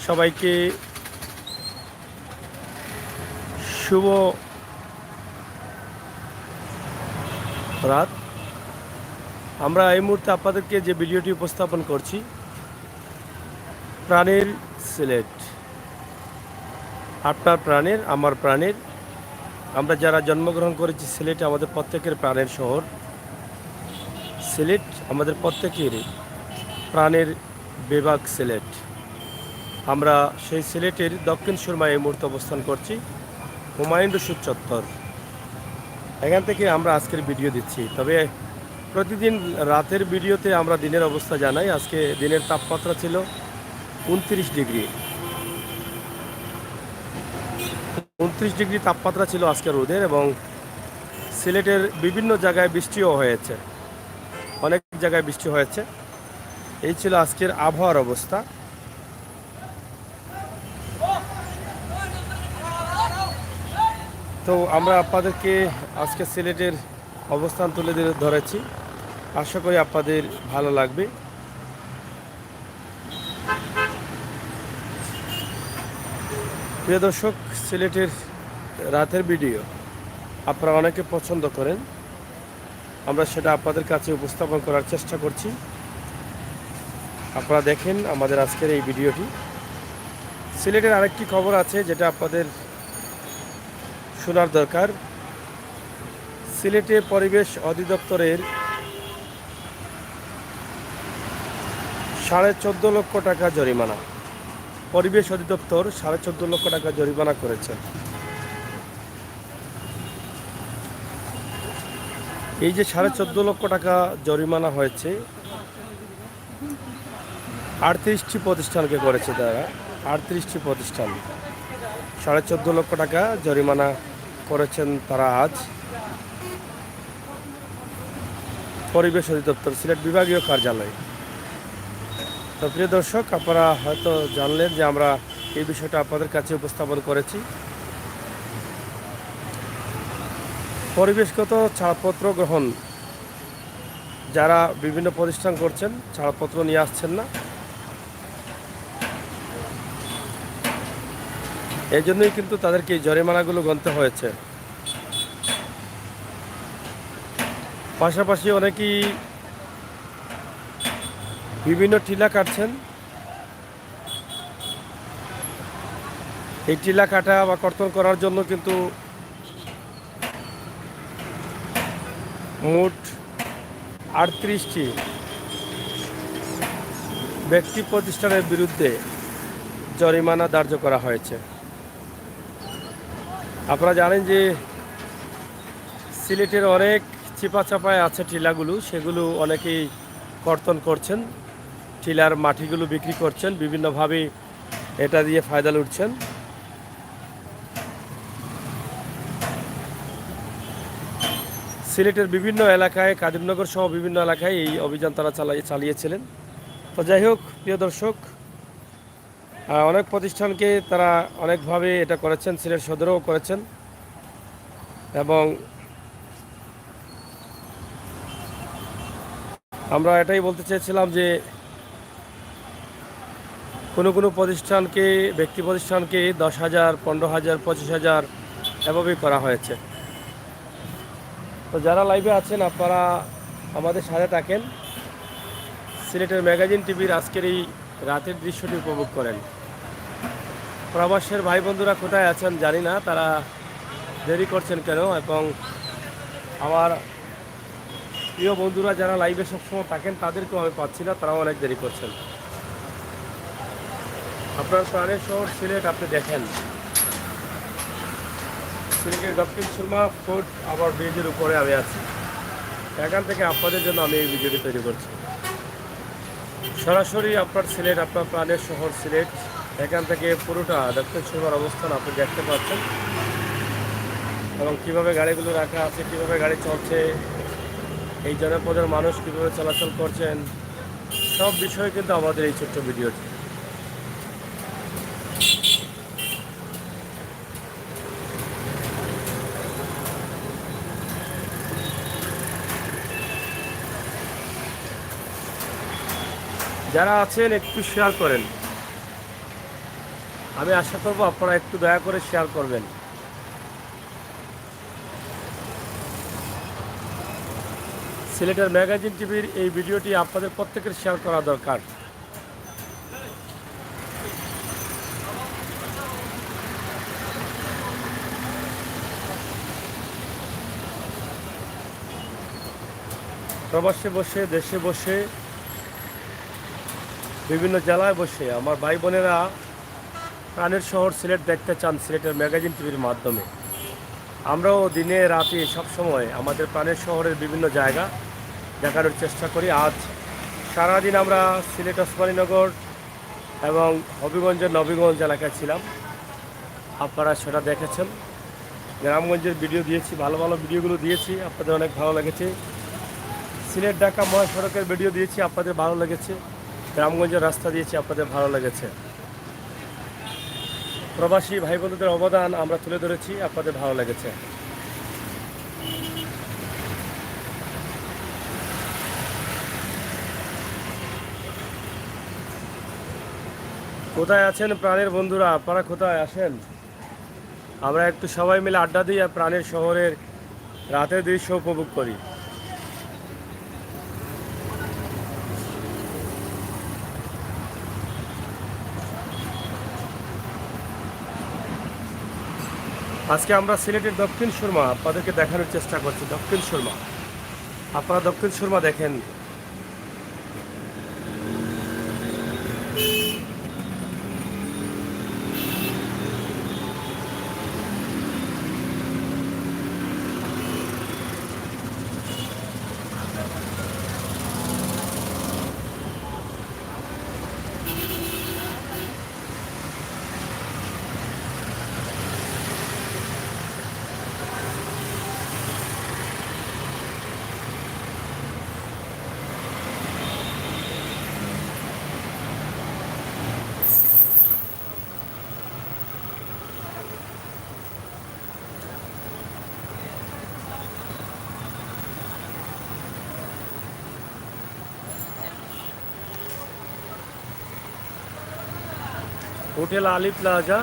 সবাইকে শুভ রাত। আমরা এই মুহূর্তে আপনাদেরকে যে ভিডিওটি উপস্থাপন করছি, প্রাণের সিলেট, আপনার প্রাণের, আমার প্রাণের। আমরা যারা জন্মগ্রহণ করেছি সিলেটে, আমাদের প্রত্যেকের প্রাণের শহর সিলেট, আমাদের প্রত্যেকের প্রাণের বিভাগ সিলেট। আমরা সেই সিলেটের দক্ষিণ সুরমায় এই মুহূর্তে অবস্থান করছি, হুমায়ুন রশিদ চত্বর। এখান থেকে আমরা আজকের ভিডিও দিচ্ছি। তবে প্রতিদিন রাতের ভিডিওতে আমরা দিনের অবস্থা জানাই। আজকে দিনের তাপমাত্রা ছিল 29 ডিগ্রি। 29 ডিগ্রি তাপমাত্রা ছিল আজকে রোদের, এবং সিলেটের বিভিন্ন জায়গায় বৃষ্টিও হয়েছে, অনেক জায়গায় বৃষ্টি হয়েছে। এই ছিল আজকের আবহাওয়ার অবস্থা। তো আমরা আপনাদেরকে আজকে সিলেটের অবস্থান তুলে ধরেছি। আশা করি আপনাদের ভালো লাগবে। প্রিয় দর্শক, সিলেটের রাতের ভিডিও আপনারা অনেকে পছন্দ করেন, আমরা সেটা আপনাদের কাছে উপস্থাপন করার চেষ্টা করছি। আপনারা দেখেন আমাদের আজকের এই ভিডিওটি। সিলেটের আরেকটি খবর আছে যেটা আপনাদের শোনার দরকার। সিলেটে পরিবেশ অধিদপ্তরের 14.5 লক্ষ টাকা জরিমানা। পরিবেশ অধিদপ্তর 14.5 লক্ষ টাকা জরিমানা করেছে। এই যে 14.5 লক্ষ টাকা জরিমানা হয়েছে, 38টি প্রতিষ্ঠানকে করেছে তারা। 38টি প্রতিষ্ঠান 14.5 লক্ষ টাকা জরিমানা করেছেন তারা আজ। পরিবেশ অধিদপ্তর সিলেট বিভাগীয় কার্যালয়। তো প্রিয় দর্শক, আপনারা হয়তো জানলেন যে আমরা এই বিষয়টা আপনাদের কাছে উপস্থাপন করেছি। পরিবেশগত ছাড়পত্র গ্রহণ, যারা বিভিন্ন প্রতিষ্ঠান করছেন ছাড়পত্র নিয়ে আসছেন না, এই জন্যই কিন্তু তাদেরকে এই জরিমানাগুলো গুনতে হয়েছে। পাশাপাশি অনেকেই বিভিন্ন টিলা কাটছেন। এই টিলা কাটা বা কর্তন করার জন্য কিন্তু মোট 38টি ব্যক্তি প্রতিষ্ঠানের বিরুদ্ধে জরিমানা ধার্য করা হয়েছে। আপনারা জানেন যে সিলেটের অনেক চিপাচাপায় আছে টিলাগুলো, সেগুলো অনেকেই কর্তন করছেন, টিলার মাটিগুলো বিক্রি করছেন, বিভিন্নভাবে এটা দিয়ে ফায়দা লুটছেন। সিলেটের বিভিন্ন এলাকায়, কাদিমনগর সহ বিভিন্ন এলাকায় এই অভিযান তারা চালিয়েছিলেন। তো যাই হোক, প্রিয় দর্শক, অনেক প্রতিষ্ঠানকে তারা অনেকভাবে এটা করেছেন, সিলেট সদরেও করেছেন। এবং আমরা এটাই বলতে চেয়েছিলাম যে কোনো প্রতিষ্ঠানকে, ব্যক্তি প্রতিষ্ঠানকে 10,000, 15,000, 25,000 এভাবেই করা হয়েছে। তো যারা লাইভে আছেন আপনারা আমাদের সাথে থাকেন, সিলেটের ম্যাগাজিন টিভির আজকের এই রাতের দৃশ্যটি উপভোগ করেন। প্রবাসের ভাই বন্ধুরা কোথায় আছেন জানি না, তারা দেরি করছেন কেন, এবং আমার প্রিয় বন্ধুরা যারা লাইভে সবসময় থাকেন তাদেরকেও আমি পাচ্ছি না, তারাও অনেক দেরি করছেন। আপনার প্রাণের শহর সিলেট আপনি দেখেন, সিলেটের দক্ষিণ সুরমা ফুট আবার ব্রিজের উপরে আমি আছি। এখান থেকে আপনাদের জন্য আমি এই ভিডিওটি তৈরি করছি। সরাসরি আপনার সিলেট, আপনার প্রাণের শহর সিলেট, এখান থেকে পুরোটা দক্ষিণ সুরমার অবস্থান আপনি দেখতে পাচ্ছেন, এবং কীভাবে গাড়িগুলো রাখা আছে, কীভাবে গাড়ি চলছে, এই জনপদের মানুষ কীভাবে চলাচল করছেন, সব বিষয়ে কিন্তু আমাদের এই ছোট্ট ভিডিওটি। যারা আছেন একটু শেয়ার করেন, আমি আশা করব আপনারা একটু দয়া করে শেয়ার করবেন। সিলেটের ম্যাগাজিন টিভির এই ভিডিওটি আপনাদের প্রত্যেকের শেয়ার করা দরকার। প্রবাসে বসে, দেশে বসে, বিভিন্ন জেলায় বসে আমার ভাই বোনেরা প্রাণের শহর সিলেট দেখতে চান সিলেটের ম্যাগাজিন টিভির মাধ্যমে। আমরাও দিনে রাতে সবসময় আমাদের প্রাণের শহরের বিভিন্ন জায়গা দেখানোর চেষ্টা করি। আজ সারাদিন আমরা সিলেট ওসমানীনগর এবং হবিগঞ্জের নবীগঞ্জ এলাকায় ছিলাম। আপনারা সেটা দেখেছেন। গ্রামগঞ্জের ভিডিও দিয়েছি, ভালো ভালো ভিডিওগুলো দিয়েছি, আপনাদের অনেক ভালো লেগেছে। সিলেট ঢাকা মহাসড়কের ভিডিও দিয়েছি, আপনাদের ভালো লেগেছে। গ্রামগঞ্জের রাস্তা দিয়েছি, আপনাদের ভালো লেগেছে। প্রবাসী ভাই বোনদের অবদান আমরা তুলে ধরেছি, আপনাদের ভালো লেগেছে। কোথায় আছেন প্রাণের বন্ধুরা? আপনারা কোথায় আসেন? আমরা একটু সবাই মিলে আড্ডা দিই আর প্রাণের শহরের রাতের দৃশ্য উপভোগ করি। আজকে আমরা সিলেটের দক্ষিণ সুরমা আপনাদেরকে দেখানোর চেষ্টা করছি। দক্ষিণ সুরমা, আপনারা দক্ষিণ সুরমা দেখেন। হোটেল আলী প্লাজা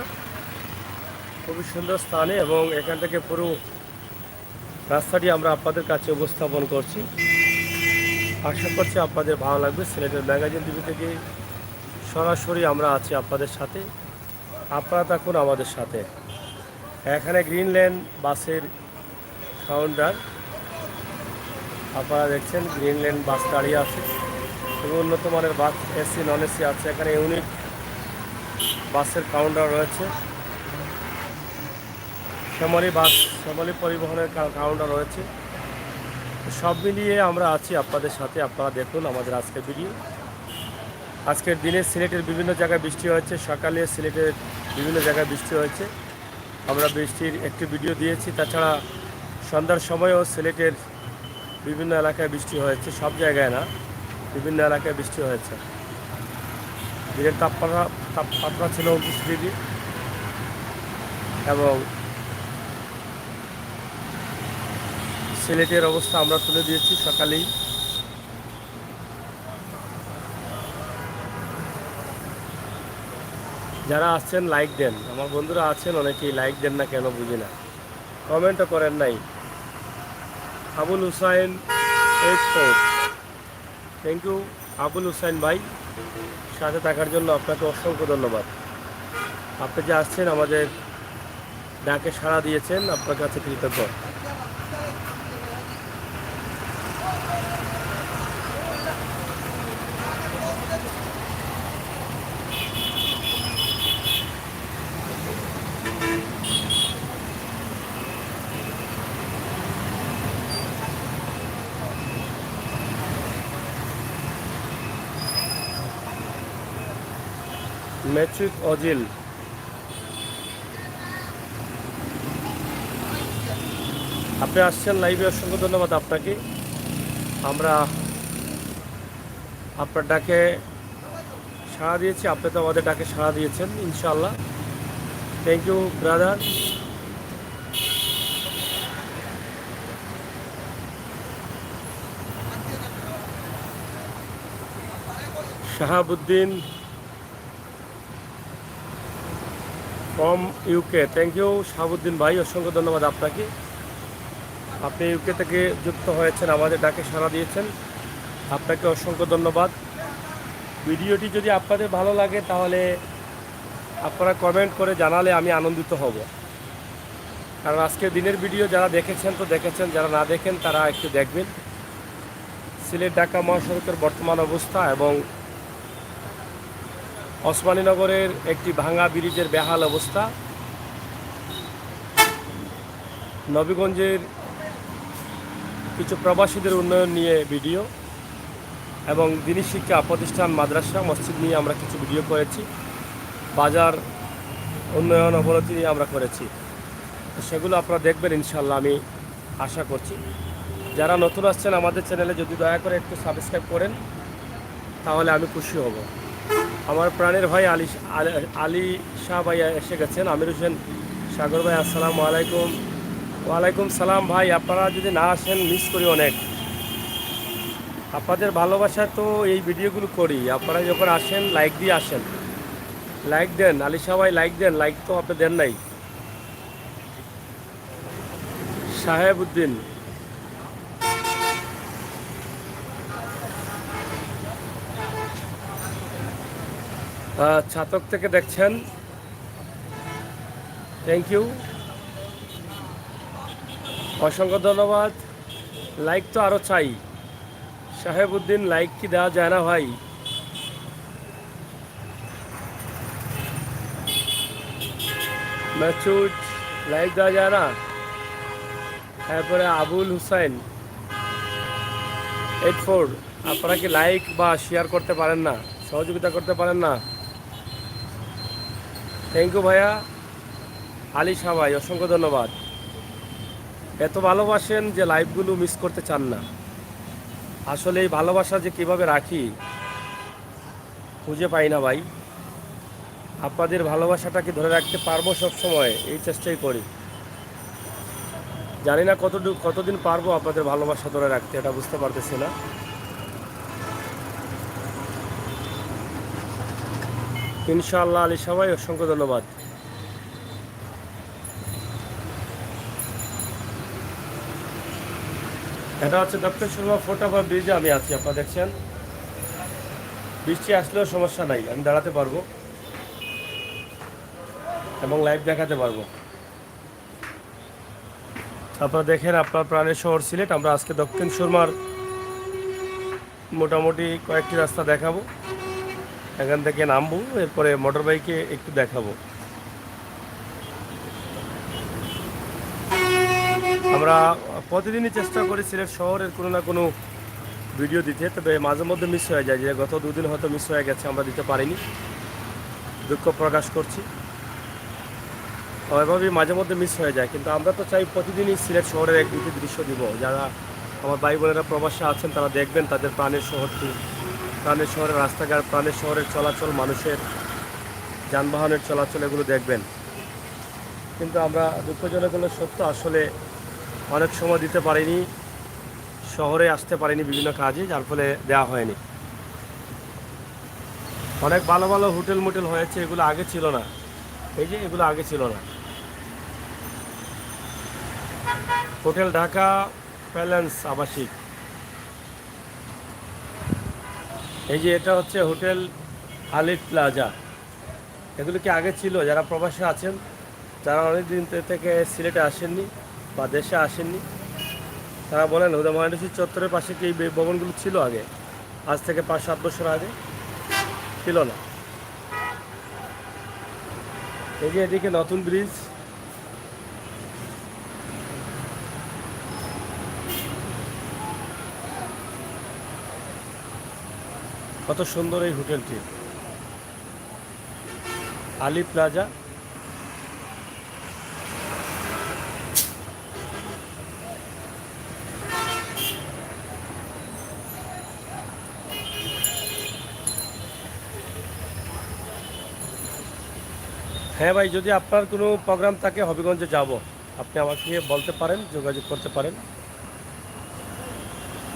খুবই সুন্দর স্থানে, এবং এখান থেকে পুরো রাস্তাটি আমরা আপনাদের কাছে উপস্থাপন করছি। আশা করছি আপনাদের ভালো লাগবে। সিলেটের ম্যাগাজিন টিভি থেকে সরাসরি আমরা আছি আপনাদের সাথে, আপনারা থাকুন আমাদের সাথে। এখানে গ্রিনল্যান্ড বাসের কাউন্টার আপনারা দেখছেন। গ্রিনল্যান্ড বাস দাঁড়িয়ে আছে এবং উন্নত মানের বাস, এসি নন এসি আছে। এখানে ইউনিক বাসের কাউন্টার রয়েছে। শ্যামলী পরিবহনের কাউন্টার রয়েছে। সব মিলিয়ে আমরা আছি আপনাদের সাথে। আপনারা দেখুন আমাদের আজকের ভিডিও। আজকের দিনে সিলেটের বিভিন্ন জায়গায় বৃষ্টি হয়েছে। সকালে সিলেটের বিভিন্ন জায়গায় বৃষ্টি হয়েছে, আমরা বৃষ্টির একটি ভিডিও দিয়েছি। তাছাড়া সন্ধ্যার সময়ও সিলেটের বিভিন্ন এলাকায় বৃষ্টি হয়েছে, সব জায়গায় না, বিভিন্ন এলাকায় বৃষ্টি হয়েছে। দিনের তাপমাত্রা ছিল 29 ডিগ্রি এবং সিলেটের অবস্থা আমরা তুলে দিয়েছি সকালেই। যারা আসছেন লাইক দেন, আমার বন্ধুরা আছেন অনেকেই লাইক দেন না কেন বুঝি না, কমেন্টও করেন নাই। আবুল হুসাইন 84, থ্যাংক ইউ আবুল হুসাইন ভাই, সাথে থাকার জন্য আপনাকে অসংখ্য ধন্যবাদ। আপনি যে আসছেন আমাদের ডাকে সাড়া দিয়েছেন, আপনার কাছে কৃতজ্ঞ। ম্যাট্রিক অজিল, আপনি আসছেন লাইভে, অসংখ্য ধন্যবাদ আপনাকে। আমরা আপনার ডাকে সাড়া দিয়েছি, আপনি তো আমাদের ডাকে সাড়া দিয়েছেন ইনশাআল্লাহ। Thank you brother. Shahabuddin, from UK. Thank you Shahabuddin ভাই, অসংখ্য ধন্যবাদ আপনাকে। আপনি ইউকে থেকে যুক্ত হয়েছেন, আমাদের ডাকে সাড়া দিয়েছেন, আপনাকে অসংখ্য ধন্যবাদ। ভিডিওটি যদি আপনাদের ভালো লাগে তাহলে আপনারা কমেন্ট করে জানালে আমি আনন্দিত হব। কারণ আজকে দিনের ভিডিও যারা দেখেছেন তো দেখেছেন, যারা না দেখেন তারা একটু দেখবেন সিলেট ঢাকা মহাসড়কের বর্তমান অবস্থা এবং ওসমানীনগরের একটি ভাঙা ব্রিজের বেহাল অবস্থা, নবীগঞ্জের কিছু প্রবাসীদের উন্নয়ন নিয়ে ভিডিও এবং দিনী শিক্ষা প্রতিষ্ঠান, মাদ্রাসা, মসজিদ নিয়ে আমরা কিছু ভিডিও করেছি, বাজার উন্নয়ন অবনতি নিয়ে আমরা করেছি। তো সেগুলো আপনারা দেখবেন ইনশাল্লাহ, আমি আশা করছি। যারা নতুন আসছেন আমাদের চ্যানেলে যদি দয়া করে একটু সাবস্ক্রাইব করেন তাহলে আমি খুশি হব। আমার প্রাণের ভাই আলী শাহ ভাই এসে গেছেন, আমির হোসেন সাগর ভাই, আসসালামু আলাইকুম। ওয়ালাইকুম সালাম ভাই, আপনারা যদি না আসেন মিস করি অনেক। আপনাদের ভালোবাসায় তো এই ভিডিওগুলো করি, আপনারা যখন আসেন লাইক দিয়ে আসেন, লাইক দেন। আলী শাহ ভাই লাইক দেন, লাইক তো আপনি দেন নাই। সাহেবউদ্দিন, ছাতক থেকে দেখছেন, থ্যাংক ইউ, অসংখ্য ধন্যবাদ। লাইক তো আরও চাই। সাহেবউদ্দিন, লাইক কি দেওয়া যায় না ভাই? ম্যাচুড, লাইক দেওয়া যায় না? তারপরে আবুল হুসাইন 84, আপনারা কি লাইক বা শেয়ার করতে পারেন না, সহযোগিতা করতে পারেন না? থ্যাংক ইউ ভাইয়া। আলী শাহ ভাই, অসংখ্য ধন্যবাদ। এত ভালোবাসেন যে লাইভগুলো মিস করতে চান না। আসলে এই ভালোবাসা যে কীভাবে রাখি খুঁজে পাই না ভাই। আপনাদের ভালোবাসাটাকে ধরে রাখতে পারবো সবসময়, এই চেষ্টাই করি। জানি না কতদিন পারবো আপনাদের ভালোবাসা ধরে রাখতে, এটা বুঝতে পারতেছি না। ইনশাআল্লাহ। আলী সবাই অসংখ্য ধন্যবাদ। এটা হচ্ছে দক্ষিণ সুরমা ফোটাফা ব্রিজে আমি আছি, আপনারা দেখছেন। বৃষ্টি আসলেও সমস্যা নাই, আমি দাঁড়াতে পারবো এবং লাইভ দেখাতে পারবো। আপনারা দেখেন, আপনার প্রাণের শহর সিলেট। আমরা আজকে দক্ষিণ সুরমার মোটামুটি কয়েকটি রাস্তা দেখাবো, এখান থেকে নামবো, এরপরে মোটর বাইকে একটু দেখাবো। আমরা প্রতিদিনই চেষ্টা করি সিলেট শহরের কোনো না কোনো ভিডিও দিতে, তবে মাঝে মধ্যে মিস হয়ে যায়, যে গত দুদিন হয়তো মিস হয়ে গেছে, আমরা দিতে পারিনি, দুঃখ প্রকাশ করছি। এভাবেই মাঝে মধ্যে মিস হয়ে যায়, কিন্তু আমরা তো চাই প্রতিদিনই সিলেট শহরের এক দুটি দৃশ্য দিব। যারা আমার ভাই বোনেরা প্রবাসে আছেন তারা দেখবেন তাদের প্রাণের শহরটি, প্রাণের শহরের রাস্তাঘাট, প্রাণের শহরের চলাচল, মানুষের যানবাহনের চলাচল, এগুলো দেখবেন। কিন্তু আমরা দুঃখজনক হলো সত্য, আসলে অনেক সময় দিতে পারিনি, শহরে আসতে পারিনি বিভিন্ন কাজে, যার ফলে দেওয়া হয়নি। অনেক ভালো ভালো হোটেল মোটেল হয়েছে, এগুলো আগে ছিল না। এই যে এগুলো আগে ছিল না। হোটেল ঢাকা প্যালেন্স আবাসিক, এই যে এটা হচ্ছে হোটেল আলিফ প্লাজা, এগুলো কি আগে ছিল? যারা প্রবাসে আছেন, যারা অনেক দিন থেকে সিলেটে আসেননি বা দেশে আসেননি, তারা বলেন হুদামায়ুসী চত্বরের পাশে কি এই ভবনগুলো ছিল আগে? আজ থেকে 5-7 বছর আগে ছিল না। এই যে এদিকে নতুন ব্রিজ, কত সুন্দর এই হোটেলটি, আলী প্লাজা। হ্যাঁ ভাই, যদি আপনার কোনো প্রোগ্রাম থাকে হবিগঞ্জে যাব, আপনি আমাকে বলতে পারেন, যোগাযোগ করতে পারেন।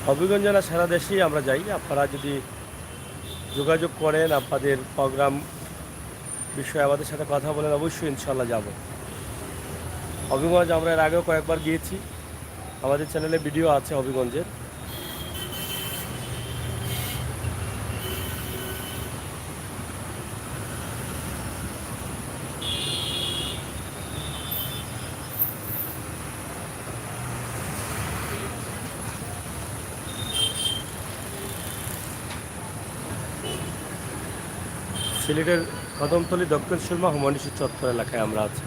হবিগঞ্জ না সারা দেশেই আমরা যাই, আপনারা যদি যোগাযোগ করেন, আপনাদের প্রোগ্রাম বিষয়ে আমাদের সাথে কথা বলেন, অবশ্যই ইনশাল্লাহ যাব। হবিগঞ্জ আমরা এর আগেও কয়েকবার গিয়েছি, আমাদের চ্যানেলে ভিডিও আছে হবিগঞ্জের। সিলেটের কদমতলী দক্ষিণ সুরমা হুমায়ুন চত্বর এলাকায় আমরা আছি।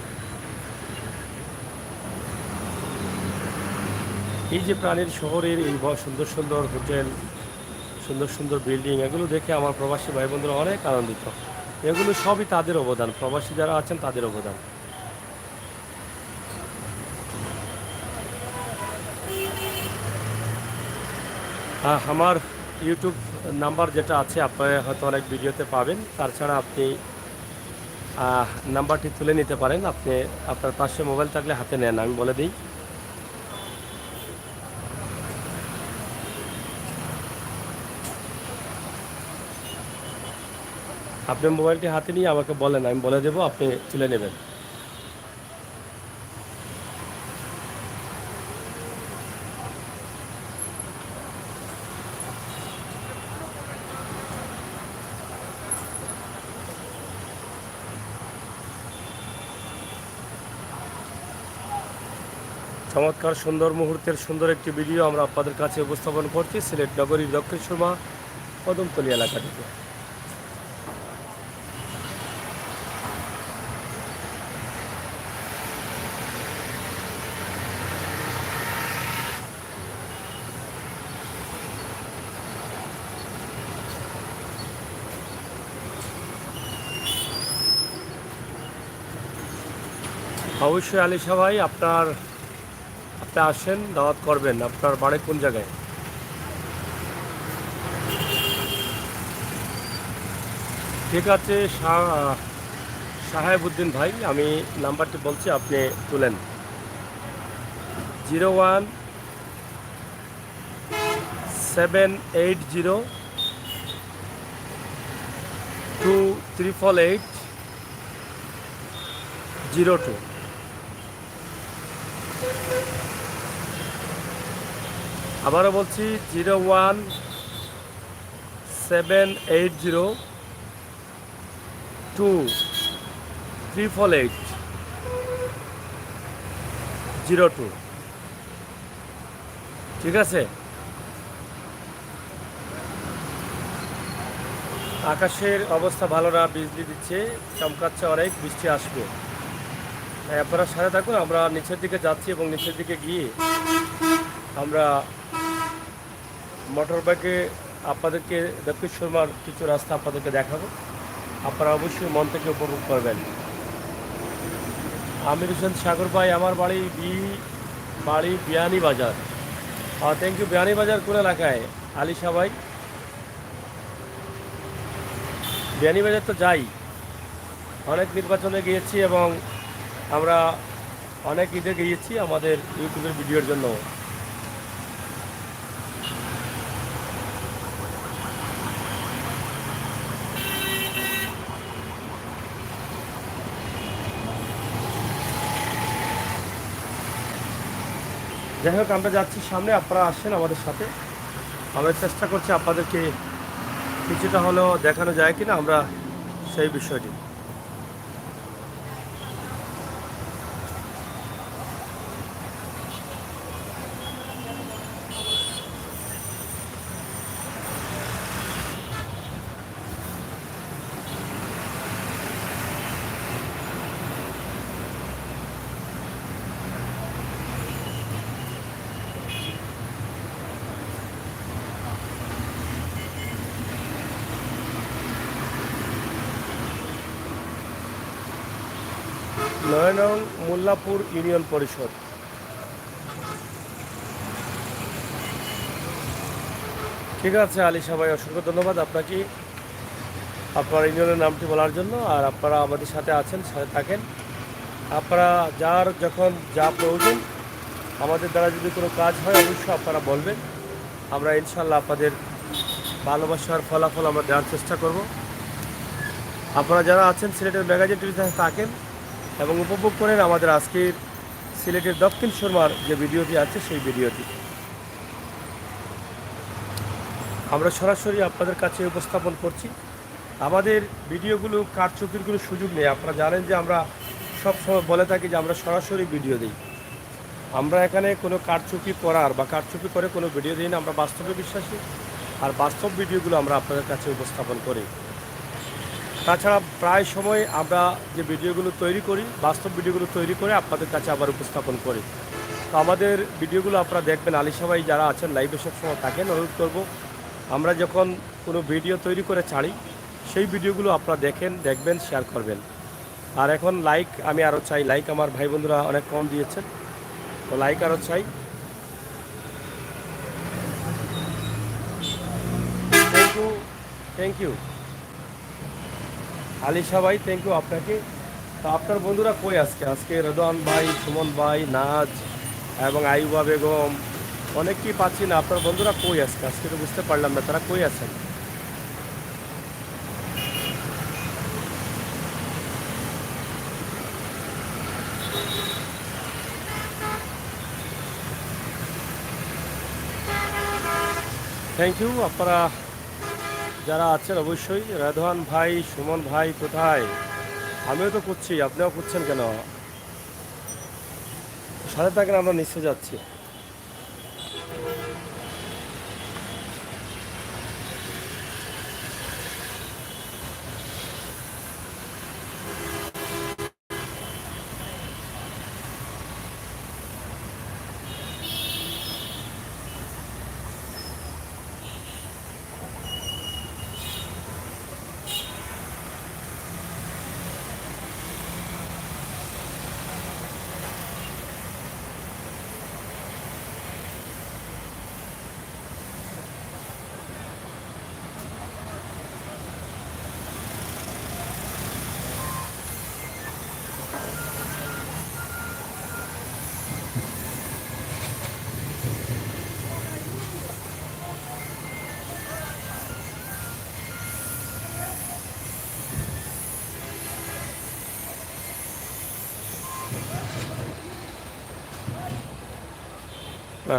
এই যে প্রাণীর শহরের এই সুন্দর সুন্দর হোটেল, সুন্দর সুন্দর বিল্ডিং, এগুলো দেখে আমার প্রবাসী ভাই বন্ধুরা অনেক আনন্দিত। এগুলো সবই তাদের অবদান, প্রবাসী যারা আছেন তাদের অবদান। আমার ইউটিউব নাম্বার যেটা আছে আপনারা হয়তো অনেক ভিডিওতে পাবেন, তাছাড়া আপনি নাম্বারটি তুলে নিতে পারেন। আপনি আপনার পাশে মোবাইল থাকলে হাতে নেন, আমি বলে দিই। আপনি মোবাইলটি হাতে নিয়ে আমাকে বলেন, আমি বলে দেবো, আপনি তুলে নেবেন। চমৎকার সুন্দর মুহূর্তের সুন্দর একটি ভিডিও আমরা আপনাদের কাছে উপস্থাপন করছি সিলেট নগরীর দক্ষিণ সুরমা কদমতলী এলাকা থেকে। অবশ্যই আলিশা ভাই, আপনি আসেন, দাওয়াত করবেন। আপনার বাড়ি কোন জায়গায়? ঠিক আছে সাহেবউদ্দিন ভাই, আমি নাম্বারটি বলছি, আপনি তুলেন। 01780238802। আবারও বলছি 01780238802। ঠিক আছে। আকাশের অবস্থা ভালো না, বিজলি দিচ্ছে, চমকাচ্ছে অনেক, বৃষ্টি আসবে। তাই আপনারা সাথে থাকুন। আমরা নিচের দিকে যাচ্ছি এবং নিচের দিকে গিয়ে আমরা মোটর বাইকে আপনাদেরকে দক্ষিণ সুরমার কিছু রাস্তা আপনাদেরকে দেখাবো। আপনারা অবশ্যই মন থেকে উপভোগ করবেন। আমির হোসেন সাগর ভাই, আমার বাড়ি বিয়ানীবাজার। Thank you. বিয়ানীবাজার কোন এলাকায় আলিশা ভাই? বিয়ানীবাজার তো যাই, অনেক নির্বাচনে গিয়েছি এবং আমরা অনেক ঈদে গিয়েছি আমাদের ইউটিউবের ভিডিওর জন্য। যাই হোক, আমরা যাচ্ছি সামনে, আপনারা আসেন আমাদের সাথে। আমরা চেষ্টা করছি আপনাদেরকে কিছুটা হলেও দেখানো যায় কিনা আমরা সেই বিষয়টি। নয়নং মোল্লাপুর ইউনিয়ন পরিষদ। ঠিক আছে আলিশা ভাই, অসংখ্য ধন্যবাদ আপনাকে আপনার ইউনিয়নের নামটি বলার জন্য। আর আপনারা আমাদের সাথে আছেন, সাথে থাকেন। আপনারা যার যখন যা প্রয়োজন, আমাদের দ্বারা যদি কোনো কাজ হয় অবশ্যই আপনারা বলবেন। আমরা ইনশাল্লাহ আপনাদের ভালোবাসার ফলাফল আমরা দেওয়ার চেষ্টা করব। আপনারা যারা আছেন সিলেটের ম্যাগাজিন টিভিতে থাকেন এবং উপভোগ করেন আমাদের আজকের সিলেটের দক্ষিণ সুরমার যে ভিডিওটি আছে সেই ভিডিওটি আমরা সরাসরি আপনাদের কাছে উপস্থাপন করছি। আমাদের ভিডিওগুলো কারচুপির কোনো সুযোগ নেই। আপনারা জানেন যে আমরা সবসময় বলে থাকি যে আমরা সরাসরি ভিডিও দিই। আমরা এখানে কোনো কারচুপি করার বা কারচুপি করে কোনো ভিডিও দিই না। আমরা বাস্তবে বিশ্বাসী, আর বাস্তব ভিডিওগুলো আমরা আপনাদের কাছে উপস্থাপন করি। তাছাড়া প্রায় সময় আমরা যে ভিডিওগুলো তৈরি করি, বাস্তব ভিডিওগুলো তৈরি করে আপনাদের কাছে আবার উপস্থাপন করি। তো আমাদের ভিডিওগুলো আপনারা দেখবেন, আলিশা ভাই যারা আছেন লাইভে সবসময় থাকেন, অনুরোধ করব আমরা যখন কোনো ভিডিও তৈরি করে ছাড়ি সেই ভিডিওগুলো আপনারা দেখবেন, শেয়ার করবেন। আর এখন লাইক আমি আরও চাই, লাইক আমার ভাই বন্ধুরা অনেক কম দিয়েছেন, তো লাইক আরও চাই। থ্যাংক ইউ আলিশা ভাই, থ্যাংক ইউ আপনাকে। তো আপনার বন্ধুরা কই আজকে রেদওয়ান ভাই, সুমন ভাই, নাজ এবং আইয়ুবা বেগম অনেককেই পাচ্ছি না। আপনার বন্ধুরা কই আজকে তো বুঝতে পারলাম না তারা কই আছেন। থ্যাংক ইউ আপনারা যারা আছেন অবশ্যই। রেদওয়ান ভাই, সুমন ভাই কোথায়? আমিও তো করছি, আপনিও করছেন কেন? সাথে থাকেন, আমরা নিচে যাচ্ছি।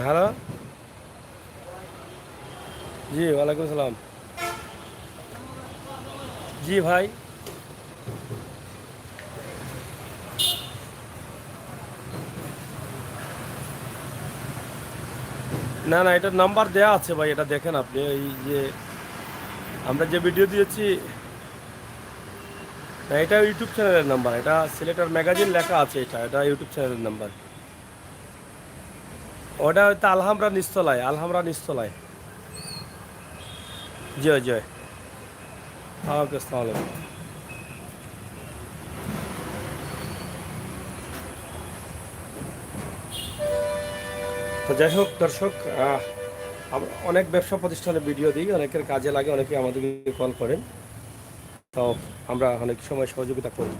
হ্যালো, জি ওয়ালাইকুম সালাম। জি ভাই, না না, এটার নাম্বার দেয়া আছে ভাই, এটা দেখেন আপনি। এই যে আমরা যে ভিডিও দিয়েছি, না এটা ইউটিউব চ্যানেলের নাম্বার, এটা সিলেটের ম্যাগাজিন লেখা আছে, এটা ইউটিউব চ্যানেলের নাম্বার। ওটা হয়তো আলহামরা নিস্তলায়। জয় জয়, ওকে, আসসালামু আলাইকুম। তো যাই হোক দর্শক, আমরা অনেক ব্যবসা প্রতিষ্ঠানে ভিডিও দিই, অনেকের কাজে লাগে, অনেকে আমাদেরকে কল করেন, তো আমরা অনেক সময় সহযোগিতা করি।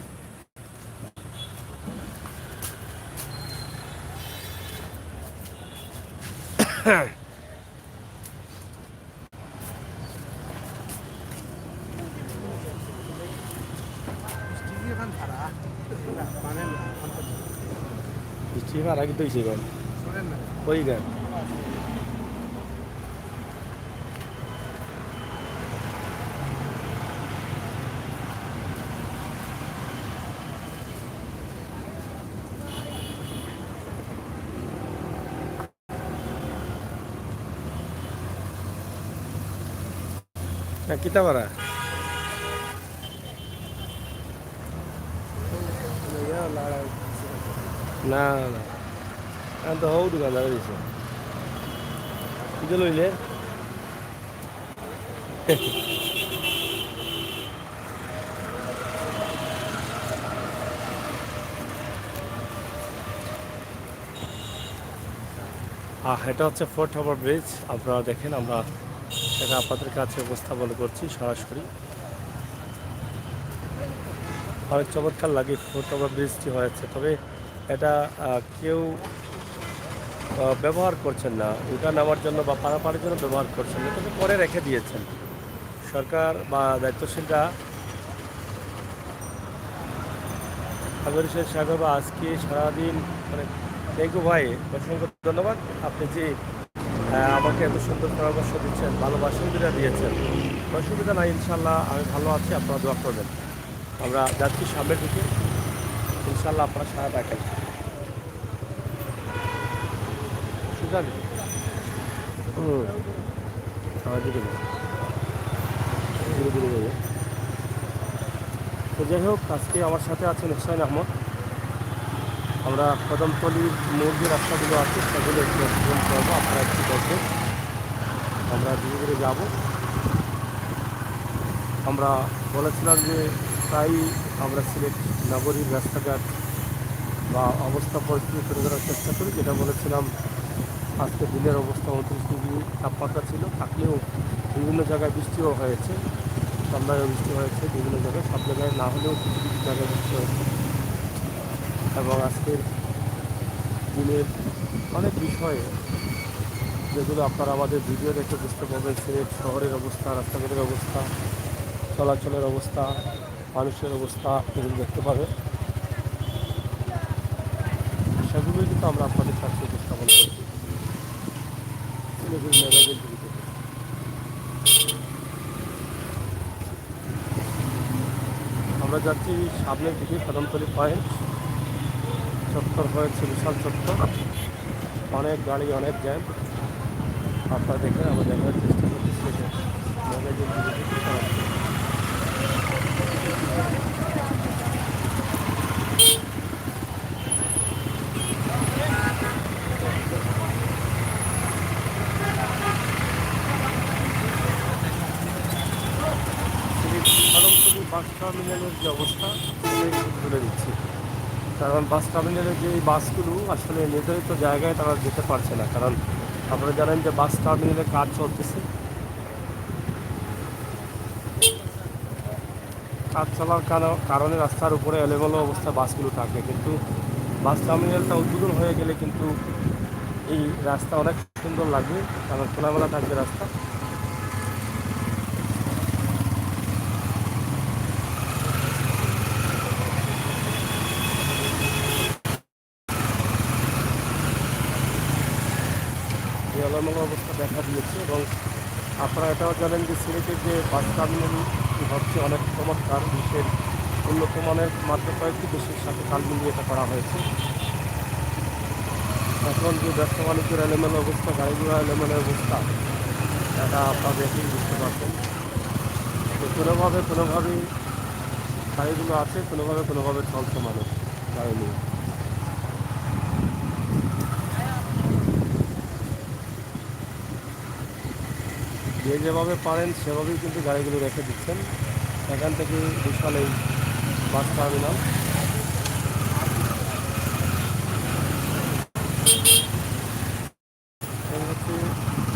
Istighfar lagi tuh isi kan, oh iya kan. Nah kita mana? Nah, nah, kan tahu juga nggak bisa. Itu loh ini. এটা হচ্ছে ফোর্ট হারবার ব্রিজ। আপনারা দেখেন, আমরা সেটা আপনাদের কাছে উপস্থাপন করছি সরাসরি। অনেক চমৎকার লাগে ফোর্ট হারবার ব্রিজটি হয়েছে, তবে এটা কেউ ব্যবহার করছেন না, ওটা নেওয়ার জন্য বা পারাপারের জন্য ব্যবহার করছেন না, তবে করে রেখে দিয়েছেন। সরকার বা দায়িত্বশীলরা আগর শেষ সাহেব আজকে সারাদিন মানে থ্যাংক ইউ ভাই, অসংখ্য ধন্যবাদ। আপনি যে আমাকে এত সুন্দর পরামর্শ দিচ্ছেন, ভালোবাসা দিয়েছেন, অসুবিধা নাই, ইনশাল্লাহ আমি ভালো আছি, আপনারা দোয়া করবেন। আমরা যাচ্ছি সামনের দিকে, ইনশাল্লাহ আপনারা সারা রাখেন। ঠিক আছে, সারা দিকে ধীরে ধীরে যাবে। তো যাই হোক, আজকে আমার সাথে আছেন হুসাইন আহমদ। আমরা কদমতলির মোড় যে রাস্তাগুলো আছে সেগুলো একটু এক্সপ্লেন করবো, আপনারা একটু দেখবেন। আমরা ধীরে ধীরে যাব। আমরা বলেছিলাম যে প্রায়ই আমরা সিলেট নগরীর রাস্তাঘাট বা অবস্থা পরিস্থিতি তুলে ধরার চেষ্টা করি, যেটা বলেছিলাম আজকে দিনের অবস্থা 29 ডিগ্রি তাপমাত্রা ছিল, থাকলেও বিভিন্ন জায়গায় বৃষ্টিও হয়েছে, সন্ধ্যায় বৃষ্টি হয়েছে বিভিন্ন জায়গায়, সব জায়গায় না হলেও কিছু কিছু জায়গায় বৃষ্টি হয়েছে। এবং আজকের দিনের অনেক বিষয়ে যেগুলো আপনারা আমাদের ভিডিও দেখে বুঝতে পারবেন, সিলেট শহরের অবস্থা, রাস্তাঘাটের অবস্থা, চলাচলের অবস্থা, মানুষের অবস্থা, এগুলো দেখতে পাবেন। সেগুলোই কিন্তু আমরা আপনাদের কাছে উপস্থাপন করছি সিলেটের ম্যাগাজিন টিভিতে। আমরা যাচ্ছি সামনের দিকে কদমতলী পয়েন্ট, চত্বর হয়েছে বিশাল চত্বর, অনেক গাড়ি, অনেক জ্যাম। আপনারা দেখেন, আমরা দেখার চেষ্টা করছি সিলেটের ম্যাগাজিন টিভিতে। কদমতলী বাস টার্মিনালের যে অবস্থা সেটাই তুলে দিচ্ছি। কারণ বাস টার্মিনালের যে বাসগুলো আসলে নির্ধারিত জায়গায় তারা যেতে পারছে না, কারণ আপনারা জানেন যে বাস টার্মিনালের কাজ চলতেছে। কাজ চলার কারণে রাস্তার উপরে এলোমেলো অবস্থায় বাসগুলো থাকে, কিন্তু বাস টার্মিনালটা উদ্বোধন হয়ে গেলে কিন্তু এই রাস্তা অনেক সুন্দর লাগবে, কারণ খোলামেলা থাকবে রাস্তা। এই এলোমেলো অবস্থা দেখা দিয়েছে। এবং আপনারা এটাও জানেন যে সিলেটের যে বাস টার্মিনাল হচ্ছে অনেক চমৎকার, বিশ্বের উন্নত মানের মাত্র কয়েকটি দেশের সাথে তাল মিলিয়ে এটা করা হয়েছে। এখন যে ব্যবসা বাণিজ্যের এলোমেলো অবস্থা, গাড়ি ঘোড়া এলোমেলো অবস্থা, এটা আপনারা দেখেই বুঝতে পারছেন। তো কোনোভাবেই গাড়িগুলো আছে, কোনোভাবে চলছে মানুষ গাড়ি নিয়ে। যে যেভাবে পারেন সেভাবেই কিন্তু গাড়িগুলো রেখে দিচ্ছেন। এখান থেকে বিশাল এই বাস টার্মিনাল, এই হচ্ছে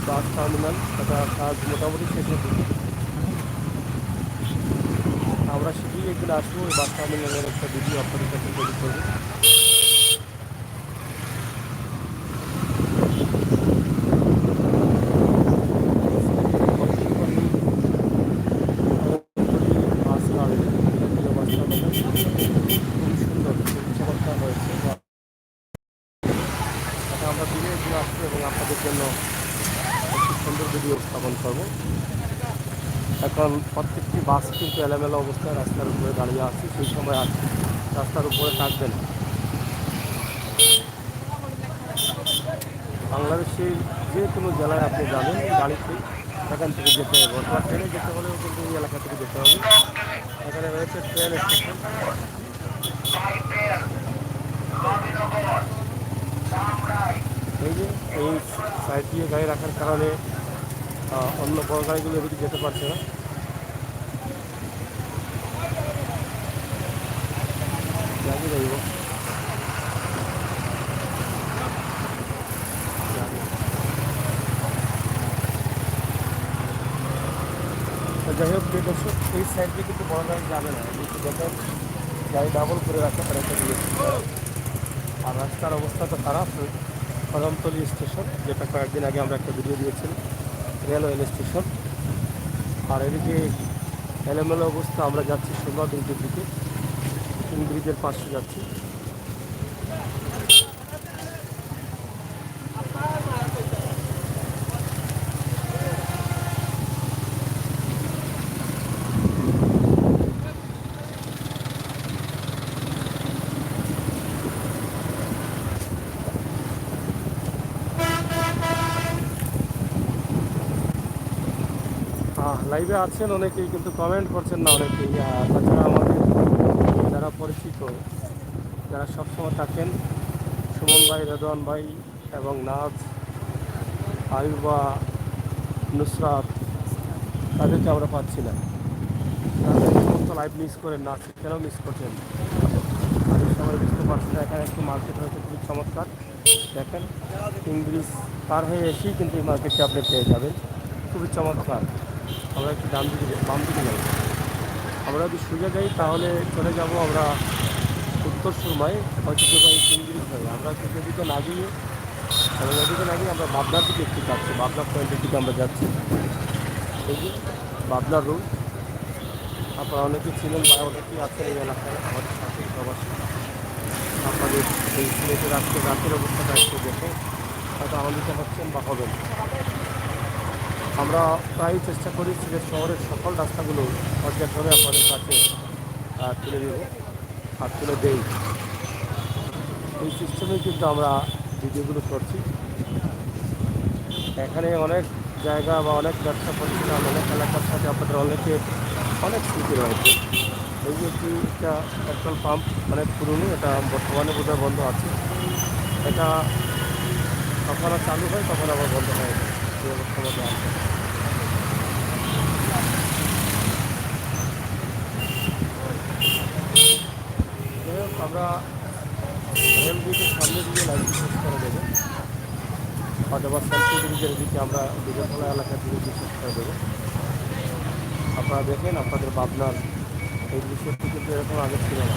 বাস টার্মিনাল, এটা কাজ মোটামুটি শেষের দিকে। আমরা শীঘ্রই একদিন আসবো, এই বাস টার্মিনালের একটা ভিডিও আপনাদের কাছে তৈরি করবো। বাস টার্মিনাল, বাস টার্মিনাল খুবই সুন্দর, খুবই চমৎকার হয়েছে। এটা আমরা দিনে একদিন আসবো এবং আপনাদের জন্য একটি সুন্দর ভিডিও স্থাপন করবো। এখন প্রত্যেকটি বাস কিন্তু এলোমেলো অবস্থায় রাস্তার উপরে দাঁড়িয়ে আছে, সেই সময় আর রাস্তার উপরে থাকবে না। বাংলাদেশের যে কোনো জেলায় আপনি যাবেন গাড়িতে, এখান থেকে যেতে হবে, অথবা ট্রেনে যেতে হলেও কিন্তু এই এলাকা থেকে যেতে হবে। এখানে রয়েছে ট্রেন স্টেশন। এই যে এই সাইড দিয়ে গাড়ি রাখার কারণে অন্য বড় গাড়িগুলো এদিকে যেতে পারছে না। যাই যাইব, যাই হোক যে দর্শক, এই সাইড দিয়ে কিন্তু বড় গাড়ি যাবে না, দেখেন গাড়ি ডাবল করে রাখা রেখে দিয়েছে। আর রাস্তার অবস্থা তো খারাপ। কদমতলী স্টেশন, যেটা কয়েকদিন আগে আমরা একটা ভিডিও দিয়েছিলাম, রেলওয়ে স্টেশন। আর এদিকে এলোমেলো অবস্থা, আমরা যাচ্ছি সুন্দর দিকে। ব্রিজের পাশে যাচ্ছি। লাইভে আছেন অনেকেই, কিন্তু কমেন্ট করছেন না অনেকেই। তাছাড়া আমাদের যারা পরিচিত, যারা সবসময় থাকেন, সুমন ভাই, রেদওয়ান ভাই এবং নাজ, আয়ুবা, নুসরাত, তাদেরকে আমরা পাচ্ছি না। তাদের সমস্ত লাইভ মিস করেন না, কেন মিস করছেন আমি সবাই বুঝতে পারছি না। এখানে একটু মার্কেট হয়েছে খুবই চমৎকার। দেখেন ইংলিশ পার হয়ে এসেই কিন্তু এই মার্কেটটি আপনি পেয়ে যাবেন, খুবই চমৎকার। আমরা একটু বাম দিকে যাই। আমরা যদি সোজা যাই তাহলে চলে যাব আমরা উত্তর সুরমায়, ঐতিহ্যবাহী ইংলিশ হয়ে। আমরা সেদিকে না গিয়ে এবং এদিকে না গিয়ে আমরা বাবনার দিকে একটু যাচ্ছি, বাবনা পয়েন্টের দিকে আমরা যাচ্ছি। এই যে বাবনার রোড, আপনারা অনেকেই ছিলেন বা অনেকেই আছেন এই এলাকায় আমাদের সাথে প্রবাসী। আপনাদের এই সিলেটের আজকে রাতের অবস্থাটা একটু দেখে হয়তো আনন্দিত হচ্ছেন বা হবেন। আমরা প্রায়ই চেষ্টা করি সিলেট শহরের সকল রাস্তাগুলো পর্যায়ক্রমে আপনাদের কাছে তুলে দেব আর তুলে দেই। এই সিস্টেমেই কিন্তু আমরা ভিডিওগুলো করছি। এখানে অনেক জায়গা বা অনেক ব্যবসা প্রতিষ্ঠান, অনেক এলাকার সাথে আপনাদের অনেক স্মৃতি রয়েছে। এই যে একটা পেট্রোল পাম্প অনেক পুরনো, এটা বর্তমানে বোধহয় বন্ধ আছে। এটা যখন চালু হয় তখন আবার বন্ধ হয়ে যায়, এই অবস্থার মধ্যে আছে। আমরা রেল ব্রিজের সামনে দিয়ে লাইন শেষ করে দেবো, অথবা সেন্ট্রি ব্রিজের দিকে আমরা বিজয়তলা এলাকার দিকে শেষ করে দেবো। আপনারা দেখেন আপনাদের ভাবনার এই দৃশ্যটি কিন্তু এরকম আগে ছিল না,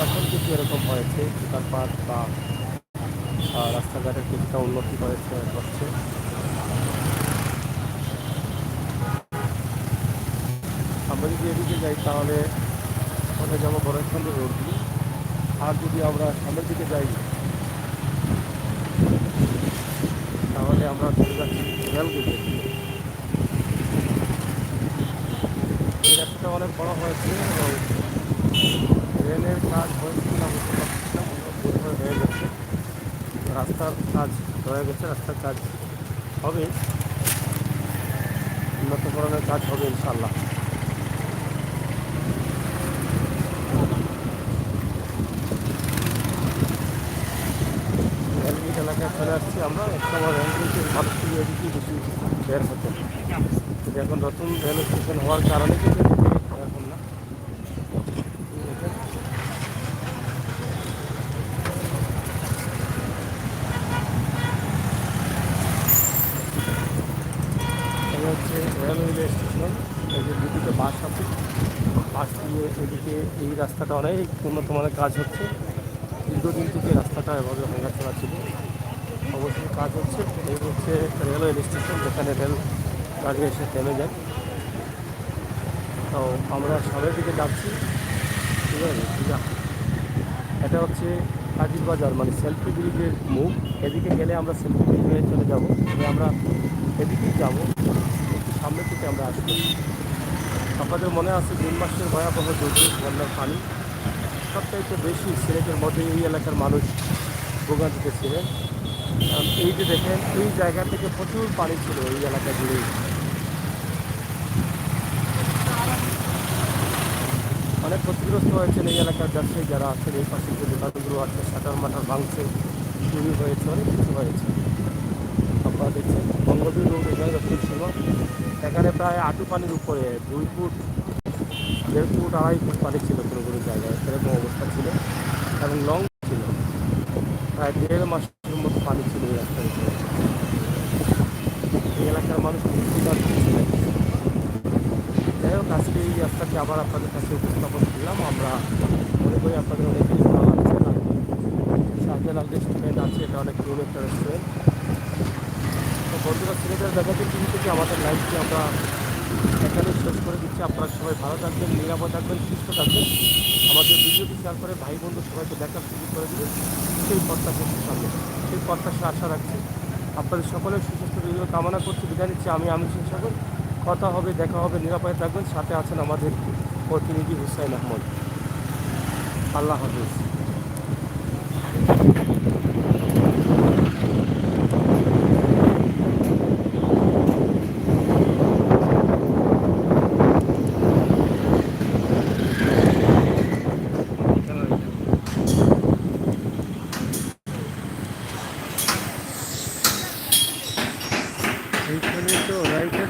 এখন কিন্তু এরকম হয়েছে। দোকানপাট বা রাস্তাঘাটের কিছুটা উন্নতি হচ্ছে। আমরা যদি এদিকে যাই তাহলে ওখানে যাবো বড়খন্ড রোড দিয়ে। আর যদি আমরা সামনের দিকে যাই তাহলে আমরা চলে যাচ্ছি রেলগেটের দিকে। এই রাস্তাটা অনেক বড় হয়েছে এবং রেলের কাজ হয়েছে কিনা বুঝতে পারছি না, হয়ে গেছে। রাস্তার কাজ হয়ে গেছে, রাস্তার কাজ হবে, উন্নতকরণের কাজ হবে ইনশাল্লাহ। রেলগেট এলাকায় চলে আসছি আমরা। একসময় রেলগেটের মানুষগুলো এদিকে বেশি বের হতেন, কিন্তু এখন নতুন রেল স্টেশন হওয়ার কারণে কিন্তু এদিকে এখন না। এটা হচ্ছে রেলওয়ে স্টেশন। এই যে দুদিকে বাস আছে, বাস দিয়ে এদিকে এই রাস্তাটা অনেক উন্নত মানের কাজ হচ্ছে। দীর্ঘদিন থেকে রাস্তাটা এভাবে ভাঙাচোরা ছিল, অবশ্যই কাজ হচ্ছে। এই হচ্ছে রেলওয়ে স্টেশন, যেখানে রেল গাড়ি এসে থেমে যায়। তো আমরা সামনের দিকে যাচ্ছি, ঠিক আছে। এটা হচ্ছে কাজির বাজার, মানে সেলফি ব্রিজের মুখ। এদিকে গেলে আমরা সেলফি ব্রিজ হয়ে চলে যাবো, তবে আমরা এদিকেই যাবো, একটু সামনের দিকে আমরা আসবো। আপনাদের মনে আছে জুন মাসের ভয়াবহ দুর্যোগ, বন্যার পানি সবচাইতে বেশি সিলেটের মধ্যে এই এলাকার মানুষ ভোগান্তিতে ছিলেন। কারণ এই যে দেখেন, এই জায়গা থেকে প্রচুর পানি ছিল এই এলাকা জুড়ে। অনেক ক্ষতিগ্রস্ত হয়েছেন এই এলাকার ব্যবসায়ী যারা আছেন। এই পাশে যে দোকানগুলো আছে, শাটার মাটার ভাঙছে, চুরি হয়েছে, অনেক কিছু হয়েছে। আপনারা দেখছেন বঙ্গবীর রোড, এখানে দক্ষিণ সীমা। এখানে প্রায় আঁটু পানির উপরে 2 ফুট, 1.5 ফুট, 2.5 ফুট পানি ছিল কোনো কোনো জায়গায়, এরকম অবস্থা ছিল। এবং লং ছিল, প্রায় 1.5 মাসের মতো পানি ছিল এই রাস্তার উপরে। এই এলাকার মানুষ ছিলেন। যাই হোক, আজকে এই রাস্তাটি আবার আপনাদের কাছে উপস্থাপন করলাম। আমরা মনে করি আপনাদের অনেকেই ভালো লাগছে। শাহজালাল রেস্টুরেন্ট আছে, এটা অনেক পুরনো একটা রেস্টুরেন্ট। তো বন্ধুরা, সিলেটের দেখাতে টিভি থেকে আমাদের লাইভটি আমরা এখানে শেষ করে দিচ্ছি। আপনারা সবাই ভালো থাকবেন, নিরাপদ থাকবেন, সুস্থ থাকবেন। আমাদের ভিডিওটি শেয়ার করে ভাই বন্ধু সবাইকে দেখার সুযোগ করে দেবেন, সেই প্রত্যাশার সামনে, সেই প্রত্যাশা আশা রাখছি। আপনাদের সকলের সুস্বাস্থ্য দীর্ঘ কামনা করছি। বিদায় নিচ্ছি। আমি আমির সাগর। কথা হবে, দেখা হবে, নিরাপদে থাকবেন। সাথে আছেন আমাদের প্রতিনিধি হুসাইন আহমদ। আল্লাহ হাফিজ।